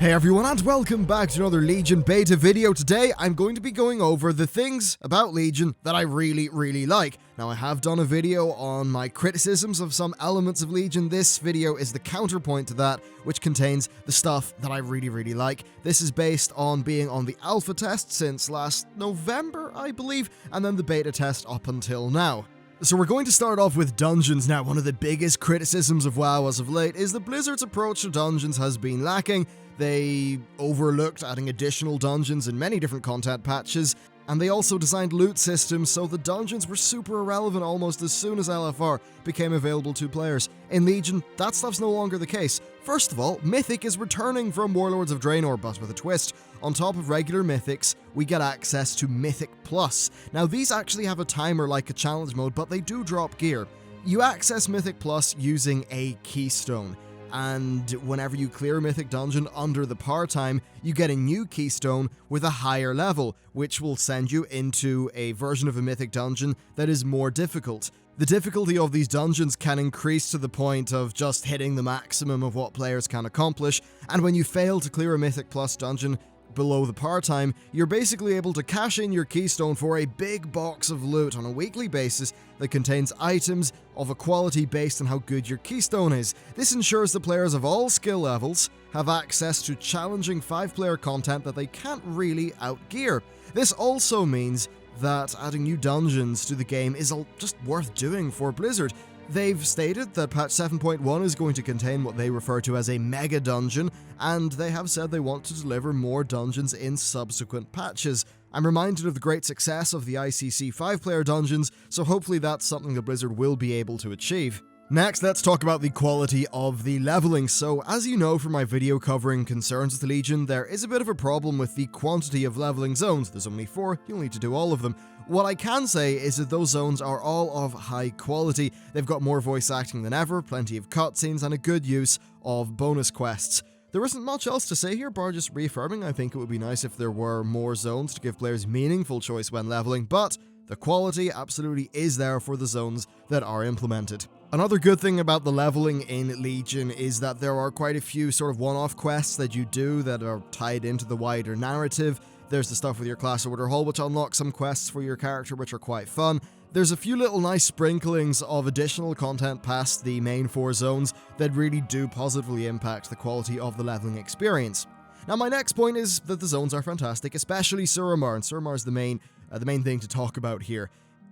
Hey everyone, and welcome back to another Legion beta video. Today I'm going to be going over the things about Legion that I really like. Now, I have done a video on my criticisms of some elements of Legion. This video is the counterpoint to that, which contains the stuff that I really like. This is based on being on the alpha test since last November, I believe, and then the beta test up until now. So we're going to start off with dungeons. Now, one of the biggest criticisms of WoW as of late is that Blizzard's approach to dungeons has been lacking. They overlooked adding additional dungeons in many different content patches, and they also designed loot systems so the dungeons were super irrelevant almost as soon as LFR became available to players. In Legion, that stuff's no longer the case. First of all, Mythic is returning from Warlords of Draenor, but with a twist. On top of regular Mythics, we get access to Mythic Plus. Now, these actually have a timer like a challenge mode, but they do drop gear. You access Mythic Plus using a keystone, and whenever you clear a Mythic dungeon under the par time, you get a new keystone with a higher level, which will send you into a version of a Mythic dungeon that is more difficult. The difficulty of these dungeons can increase to the point of just hitting the maximum of what players can accomplish, and when you fail to clear a Mythic Plus dungeon below the par time, you're basically able to cash in your keystone for a big box of loot on a weekly basis that contains items of a quality based on how good your keystone is. This ensures the players of all skill levels have access to challenging 5-player content that they can't really outgear. This also means that adding new dungeons to the game is just worth doing for Blizzard. They've stated that patch 7.1 is going to contain what they refer to as a mega dungeon, and they have said they want to deliver more dungeons in subsequent patches. I'm reminded of the great success of the ICC 5-player dungeons, so hopefully that's something that Blizzard will be able to achieve. Next, let's talk about the quality of the leveling. So, as you know from my video covering concerns with the Legion, there is a bit of a problem with the quantity of leveling zones. There's only 4, you'll need to do all of them. What I can say is that those zones are all of high quality. They've got more voice acting than ever, plenty of cutscenes, and a good use of bonus quests. There isn't much else to say here, bar just reaffirming I think it would be nice if there were more zones to give players meaningful choice when leveling, but the quality absolutely is there for the zones that are implemented. Another good thing about the leveling in Legion is that there are quite a few sort of one-off quests that you do that are tied into the wider narrative. There's the stuff with your class order hall, which unlocks some quests for your character, which are quite fun. There's a few little nice sprinklings of additional content past the main 4 zones that really do positively impact the quality of the leveling experience. Now, my next point is that the zones are fantastic, especially SURAMAR, and SURAMAR is the main thing to talk about here.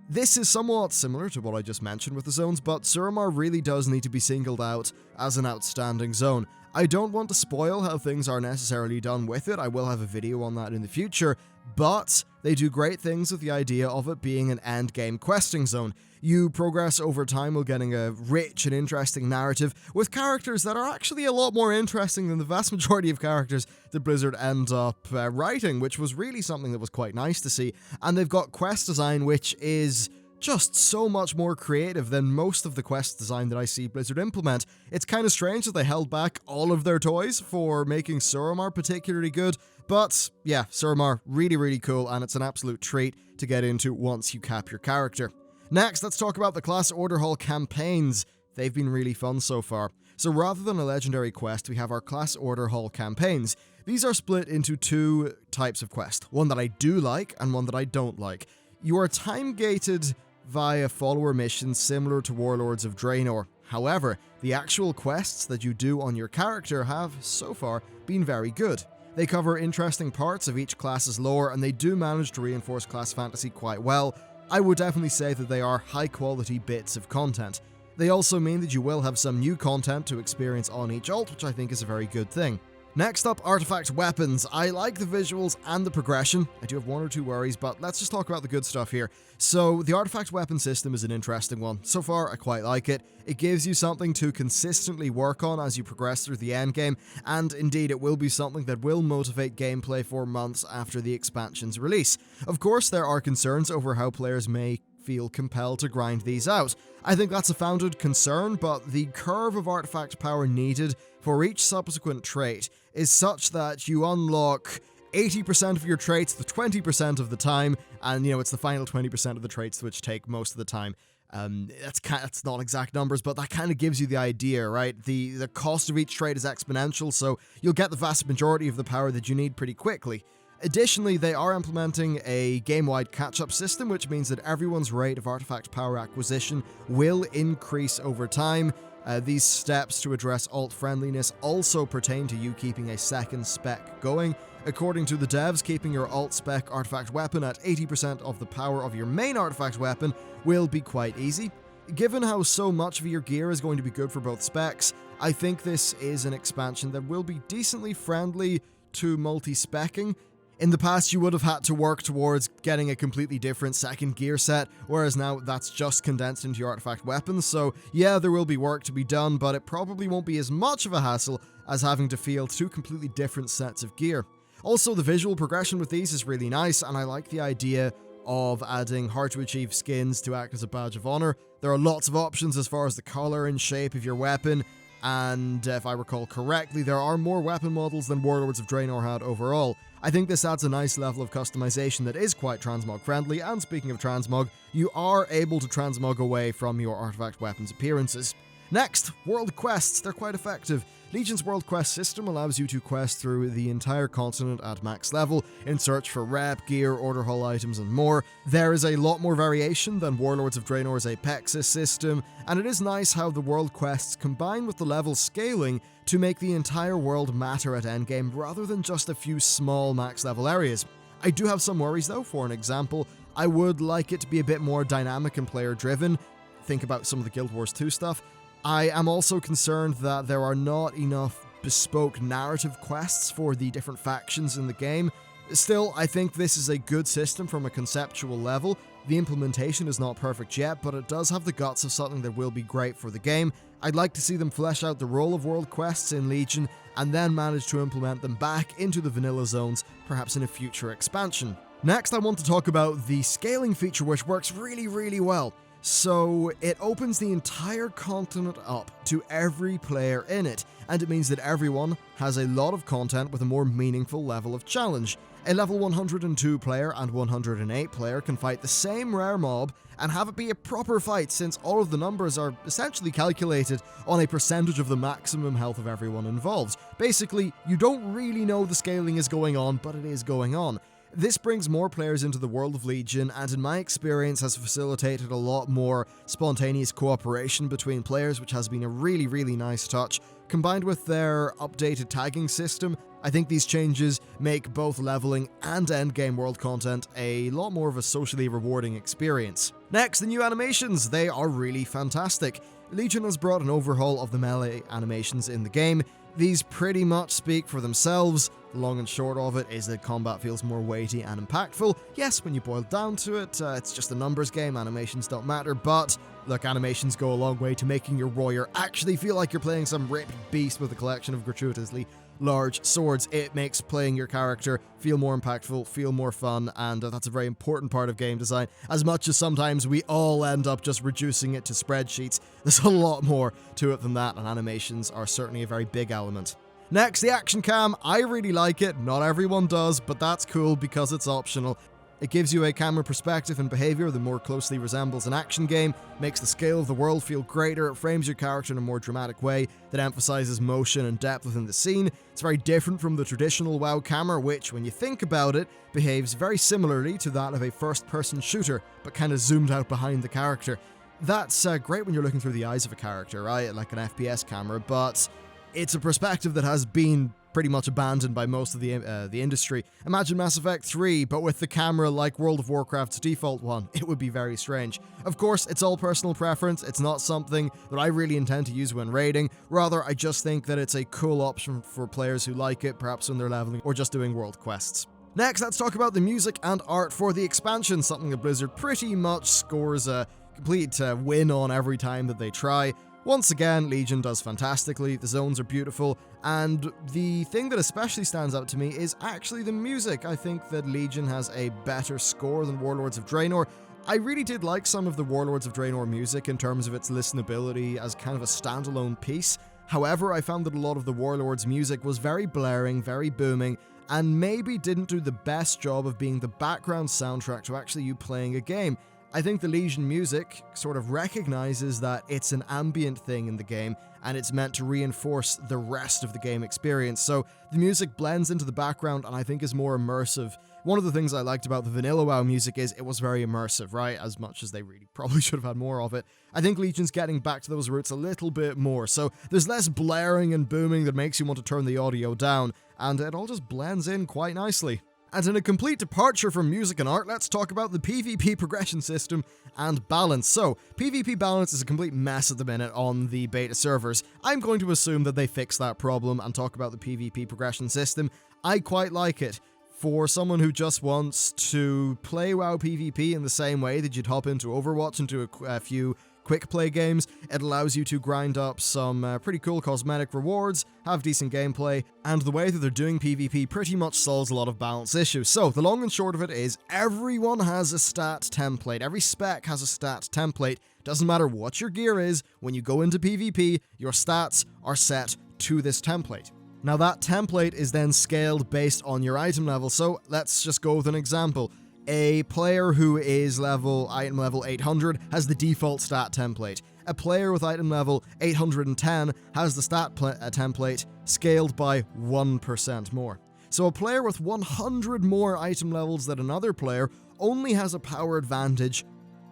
This is somewhat similar to what I just mentioned with the zones, but SURAMAR really does need to be singled out as an outstanding zone. I don't want to spoil how things are necessarily done with it, I will have a video on that in the future, but they do great things with the idea of it being an endgame questing zone. You progress over time while getting a rich and interesting narrative with characters that are actually a lot more interesting than the vast majority of characters that Blizzard end up writing, which was really something that was quite nice to see. And they've got quest design which is just so much more creative than most of the quest design that I see Blizzard implement. It's kind of strange that they held back all of their toys for making SURAMAR particularly good, but yeah, SURAMAR really cool, and it's an absolute treat to get into once you cap your character. Next, let's talk about the Class Order Hall campaigns. They've been really fun so far. So rather than a legendary quest, we have our Class Order Hall campaigns. These are split into 2 types of quest, one that I do like and one that I don't like. You are time-gated via follower missions similar to Warlords of Draenor. However, the actual quests that you do on your character have, so far, been very good. They cover interesting parts of each class's lore, and they do manage to reinforce class fantasy quite well. I would definitely say that they are high-quality bits of content. They also mean that you will have some new content to experience on each ult, which I think is a very good thing. Next up, artifact weapons. I like the visuals and the progression. I do have 1 or 2 worries, but let's just talk about the good stuff here. So, the artifact weapon system is an interesting one. So far, I quite like it. It gives you something to consistently work on as you progress through the endgame, and indeed, it will be something that will motivate gameplay for months after the expansion's release. Of course, there are concerns over how players may feel compelled to grind these out. I think that's a founded concern, but the curve of artifact power needed for each subsequent trait is such that you unlock 80% of your traits the 20% of the time, and it's the final 20% of the traits which take most of the time. That's not exact numbers, but that kind of gives you the idea, right? The cost of each trade is exponential, so you'll get the vast majority of the power that you need pretty quickly. Additionally, they are implementing a game-wide catch-up system, which means that everyone's rate of artifact power acquisition will increase over time. These steps to address alt-friendliness also pertain to you keeping a second spec going. According to the devs, keeping your alt-spec artifact weapon at 80% of the power of your main artifact weapon will be quite easy. Given how so much of your gear is going to be good for both specs, I think this is an expansion that will be decently friendly to multi-specking. In the past, you would have had to work towards getting a completely different second gear set, whereas now that's just condensed into your artifact weapons, so yeah, there will be work to be done, but it probably won't be as much of a hassle as having to field two completely different sets of gear. Also, the visual progression with these is really nice, and I like the idea of adding hard-to-achieve skins to act as a badge of honor. There are lots of options as far as the color and shape of your weapon, and if I recall correctly, there are more weapon models than Warlords of Draenor had overall. I think this adds a nice level of customization that is quite transmog friendly, and speaking of transmog, you are able to transmog away from your artifact weapons appearances. Next, world quests. They're quite effective. Legion's world quest system allows you to quest through the entire continent at max level in search for rep, gear, order hall items, and more. There is a lot more variation than Warlords of Draenor's Apexis system, and it is nice how the world quests combine with the level scaling to make the entire world matter at endgame rather than just a few small max level areas. I do have some worries though. For an example, I would like it to be a bit more dynamic and player driven. Think about some of the Guild Wars 2 stuff. I am also concerned that there are not enough bespoke narrative quests for the different factions in the game. Still, I think this is a good system from a conceptual level. The implementation is not perfect yet, but it does have the guts of something that will be great for the game. I'd like to see them flesh out the role of world quests in Legion, and then manage to implement them back into the vanilla zones, perhaps in a future expansion. Next, I want to talk about the scaling feature, which works really well. So it opens the entire continent up to every player in it, and it means that everyone has a lot of content with a more meaningful level of challenge. A level 102 player and 108 player can fight the same rare mob and have it be a proper fight, since all of the numbers are essentially calculated on a percentage of the maximum health of everyone involved. Basically, you don't really know the scaling is going on, but it is going on. This brings more players into the world of Legion, and in my experience has facilitated a lot more spontaneous cooperation between players, which has been a really nice touch. Combined with their updated tagging system, I think these changes make both leveling and endgame world content a lot more of a socially rewarding experience. Next, the new animations. They are really fantastic. Legion has brought an overhaul of the melee animations in the game. These pretty much speak for themselves. The long and short of it is that combat feels more weighty and impactful. Yes, when you boil down to it, it's just a numbers game, animations don't matter, but look, animations go a long way to making your warrior actually feel like you're playing some ripped beast with a collection of gratuitously large swords. It makes playing your character feel more impactful, feel more fun, and that's a very important part of game design. As much as sometimes we all end up just reducing it to spreadsheets, there's a lot more to it than that, and animations are certainly a very big element. Next, the action cam. I really like it. Not everyone does, but that's cool because it's optional. It gives you a camera perspective and behavior that more closely resembles an action game, makes the scale of the world feel greater, it frames your character in a more dramatic way that emphasizes motion and depth within the scene. It's very different from the traditional WoW camera, which, when you think about it, behaves very similarly to that of a first-person shooter, but kind of zoomed out behind the character. That's great when you're looking through the eyes of a character, right? Like an FPS camera, but it's a perspective that has been pretty much abandoned by most of the industry. Imagine Mass Effect 3, but with the camera like World of Warcraft's default one. It would be very strange. Of course, it's all personal preference. It's not something that I really intend to use when raiding. Rather, I just think that it's a cool option for players who like it, perhaps when they're leveling or just doing world quests. Next, let's talk about the music and art for the expansion, something that Blizzard pretty much scores a complete win on every time that they try. Once again, Legion does fantastically, the zones are beautiful, and the thing that especially stands out to me is actually the music. I think that Legion has a better score than Warlords of Draenor. I really did like some of the Warlords of Draenor music in terms of its listenability as kind of a standalone piece. However, I found that a lot of the Warlords music was very blaring, very booming, and maybe didn't do the best job of being the background soundtrack to actually you playing a game. I think the Legion music sort of recognizes that it's an ambient thing in the game, and it's meant to reinforce the rest of the game experience. So the music blends into the background and I think is more immersive. One of the things I liked about the vanilla WoW music is it was very immersive, right? As much as they really probably should have had more of it. I think Legion's getting back to those roots a little bit more, so there's less blaring and booming that makes you want to turn the audio down, and it all just blends in quite nicely. And in a complete departure from music and art, let's talk about the PvP progression system and balance. So, PvP balance is a complete mess at the minute on the beta servers. I'm going to assume that they fix that problem and talk about the PvP progression system. I quite like it. For someone who just wants to play WoW PvP in the same way that you'd hop into Overwatch and do a few quick play games, it allows you to grind up some pretty cool cosmetic rewards, have decent gameplay, and the way that they're doing PvP pretty much solves a lot of balance issues. So the long and short of it is everyone has a stat template. Every spec has a stat template. Doesn't matter what your gear is, when you go into PvP, your stats are set to this template. Now that template is then scaled based on your item level, so let's just go with an example. A player who is item level 800 has the default stat template. A player with item level 810 has the stat template scaled by 1% more. So a player with 100 more item levels than another player only has a power advantage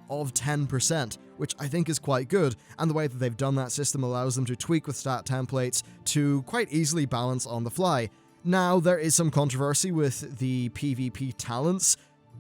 of 10%, which I think is quite good, and the way that they've done that system allows them to tweak with stat templates to quite easily balance on the fly. Now, there is some controversy with the PvP talents.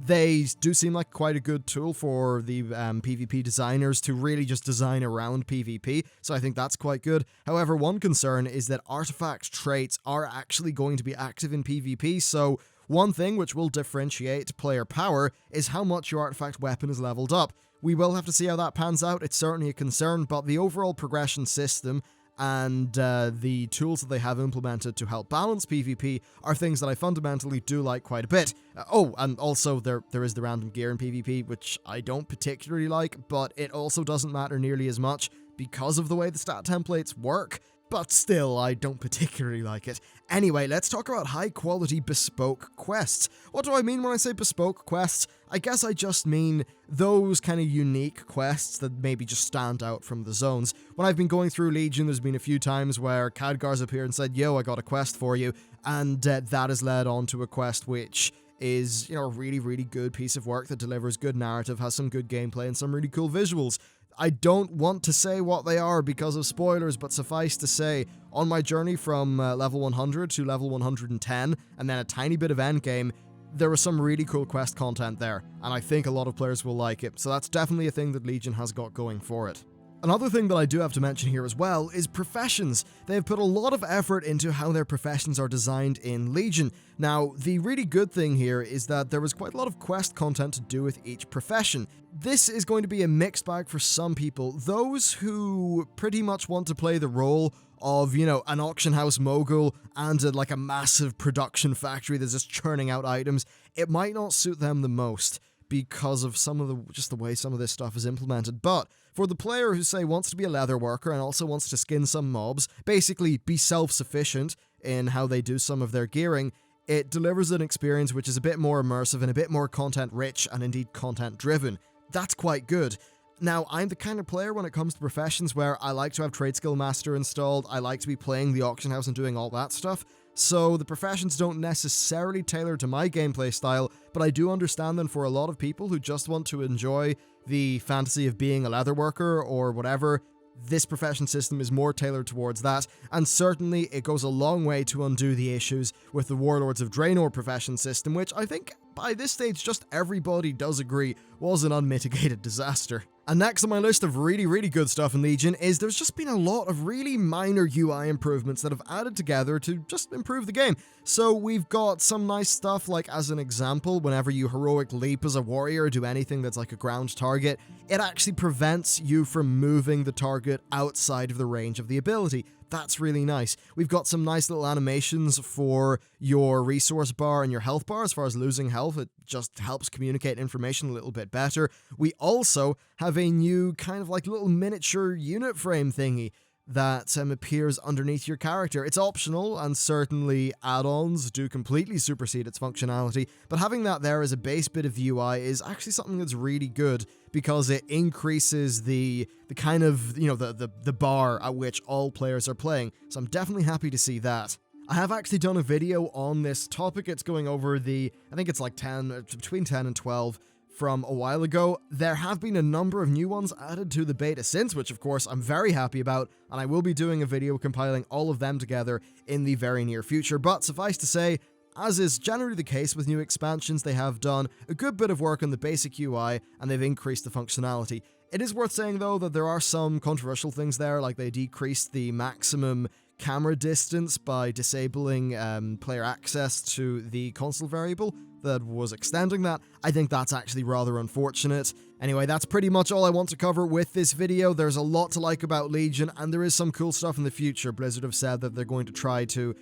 They do seem like quite a good tool for the PvP designers to really just design around PvP, so I think that's quite good. However, one concern is that artifact traits are actually going to be active in PvP, so one thing which will differentiate player power is how much your artifact weapon is leveled up. We will have to see how that pans out, it's certainly a concern, but the overall progression system and the tools that they have implemented to help balance PvP are things that I fundamentally do like quite a bit. And also there is the random gear in PvP, which I don't particularly like, but it also doesn't matter nearly as much because of the way the stat templates work. But still, I don't particularly like it. Anyway, let's talk about high-quality bespoke quests. What do I mean when I say bespoke quests? I guess I just mean those kind of unique quests that maybe just stand out from the zones. When I've been going through Legion, there's been a few times where Khadgar's appeared and said, yo, I got a quest for you, and that has led on to a quest which is, a really, really good piece of work that delivers good narrative, has some good gameplay, and some really cool visuals. I don't want to say what they are because of spoilers, but suffice to say, on my journey from level 100 to level 110, and then a tiny bit of endgame, there was some really cool quest content there, and I think a lot of players will like it, so that's definitely a thing that Legion has got going for it. Another thing that I do have to mention here as well is professions. They have put a lot of effort into how their professions are designed in Legion. Now, the really good thing here is that there was quite a lot of quest content to do with each profession. This is going to be a mixed bag for some people. Those who pretty much want to play the role of, an auction house mogul and a massive production factory that's just churning out items, it might not suit them the most because of the way some of this stuff is implemented. But for the player who, say, wants to be a leather worker and also wants to skin some mobs, basically be self-sufficient in how they do some of their gearing, it delivers an experience which is a bit more immersive and a bit more content-rich and indeed content-driven. That's quite good. Now, I'm the kind of player when it comes to professions where I like to have Trade Skill Master installed, I like to be playing the auction house and doing all that stuff, so the professions don't necessarily tailor to my gameplay style, but I do understand them for a lot of people who just want to enjoy the fantasy of being a leather worker or whatever. This profession system is more tailored towards that, and certainly it goes a long way to undo the issues with the Warlords of Draenor profession system, which I think by this stage just everybody does agree was an unmitigated disaster. And next on my list of really, really good stuff in Legion is there's just been a lot of really minor UI improvements that have added together to just improve the game. So we've got some nice stuff, like as an example, whenever you heroic leap as a warrior or do anything that's like a ground target, it actually prevents you from moving the target outside of the range of the ability. That's really nice. We've got some nice little animations for your resource bar and your health bar. As far as losing health, it just helps communicate information a little bit better. We also have a new kind of little miniature unit frame thingy. that appears underneath your character. It's optional, and certainly add-ons do completely supersede its functionality, but having that there as a base bit of the UI is actually something that's really good, because it increases the kind of, the bar at which all players are playing, so I'm definitely happy to see that. I have actually done a video on this topic. It's going over I think it's like between 10 and 12 from a while ago. There have been a number of new ones added to the beta since, which of course I'm very happy about, and I will be doing a video compiling all of them together in the very near future. But suffice to say, as is generally the case with new expansions, they have done a good bit of work on the basic UI, and they've increased the functionality. It is worth saying, though, that there are some controversial things there, like they decreased the maximum camera distance by disabling player access to the console variable that was extending that. I think that's actually rather unfortunate. Anyway, that's pretty much all I want to cover with this video. There's a lot to like about Legion, and there is some cool stuff in the future. Blizzard have said that they're going to try to,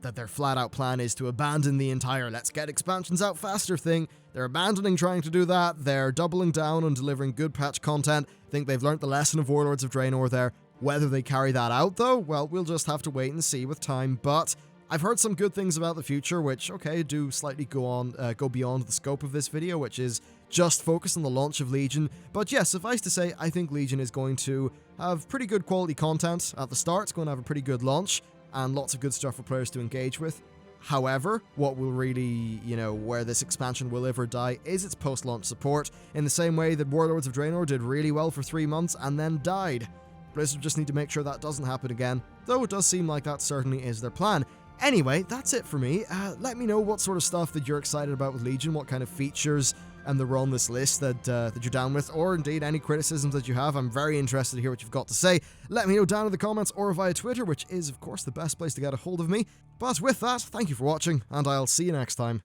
that their flat-out plan is to abandon the entire let's get expansions out faster thing. They're abandoning trying to do that. They're doubling down on delivering good patch content. I think they've learnt the lesson of Warlords of Draenor there. Whether they carry that out, though, well, we'll just have to wait and see with time, but I've heard some good things about the future, which, okay, do slightly go beyond the scope of this video, which is just focused on the launch of Legion. But yes, suffice to say, I think Legion is going to have pretty good quality content at the start. It's going to have a pretty good launch, and lots of good stuff for players to engage with. However, what will really, where this expansion will live or die is its post-launch support, in the same way that Warlords of Draenor did really well for 3 months and then died. Blizzard just need to make sure that doesn't happen again, though it does seem like that certainly is their plan. Anyway, that's it for me. Let me know what sort of stuff that you're excited about with Legion, what kind of features that were on this list that you're down with, or indeed any criticisms that you have. I'm very interested to hear what you've got to say. Let me know down in the comments or via Twitter, which is, of course, the best place to get a hold of me. But with that, thank you for watching, and I'll see you next time.